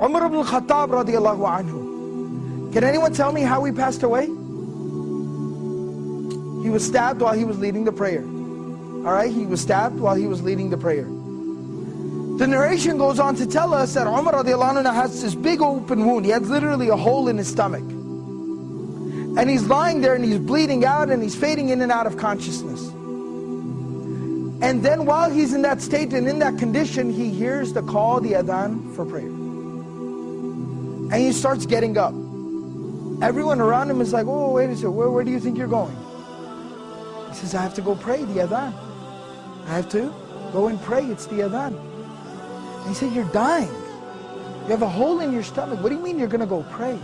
Umar ibn al-Khattab radiallahu anhu. Can anyone tell me how he passed away? He was stabbed while he was leading the prayer. Alright, he was stabbed while he was leading the prayer. The narration goes on to tell us that Umar radiallahu anhu has this big open wound. He has literally a hole in his stomach. And he's lying there and he's bleeding out and he's fading in and out of consciousness. And then while he's in that state and in that condition, he hears the call, the adhan for prayer. And he starts getting up. Everyone around him is like, oh, wait a second, where do you think you're going? He says, I have to go pray, the adhan. I have to go and pray, it's the adhan. And he said, you're dying. You have a hole in your stomach. What do you mean you're going to go pray?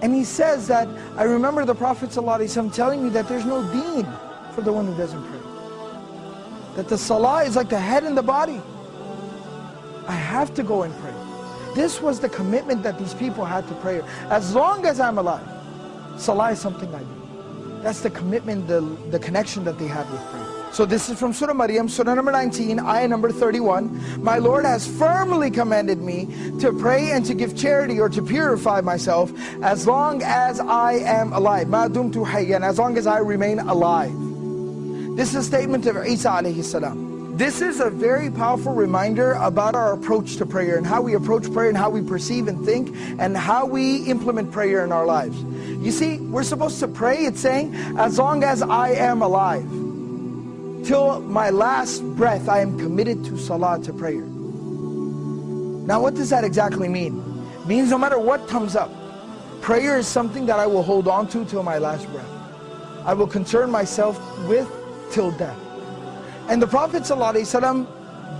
And he says that, I remember the Prophet ﷺ telling me that there's no deen for the one who doesn't pray. That the salah is like the head and the body. I have to go and pray. This was the commitment that these people had to prayer. As long as I'm alive, salah is something I do. That's the commitment, the connection that they have with prayer. So this is from Surah Maryam, Surah number 19, ayah number 31. My Lord has firmly commanded me to pray and to give charity or to purify myself as long as I am alive. Ma dumtu hayyan, as long as I remain alive. This is a statement of Isa alayhi salam. This is a very powerful reminder about our approach to prayer and how we approach prayer and how we perceive and think and how we implement prayer in our lives. You see, we're supposed to pray, it's saying, as long as I am alive. Till my last breath, I am committed to salah, to prayer. Now what does that exactly mean? It means no matter what comes up, prayer is something that I will hold on to till my last breath. I will concern myself with till death. And the Prophet ﷺ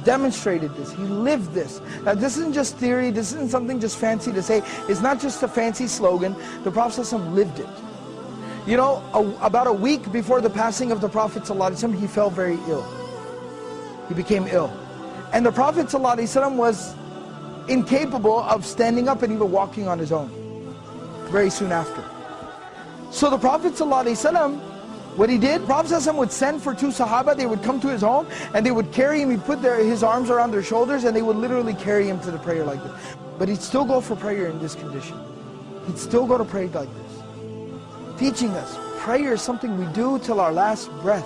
demonstrated this. He lived this. Now this isn't just theory, this isn't something just fancy to say. It's not just a fancy slogan. The Prophet ﷺ lived it. You know, about a week before the passing of the Prophet ﷺ, he fell very ill. He became ill. And the Prophet ﷺ was incapable of standing up and even walking on his own very soon after. So the Prophet ﷺ, what he did, Prophet ﷺ would send for two Sahaba. They would come to his home and they would carry him. He'd put his arms around their shoulders and they would literally carry him to the prayer like this. But he'd still go for prayer in this condition. He'd still go to pray like this. Teaching us, prayer is something we do till our last breath.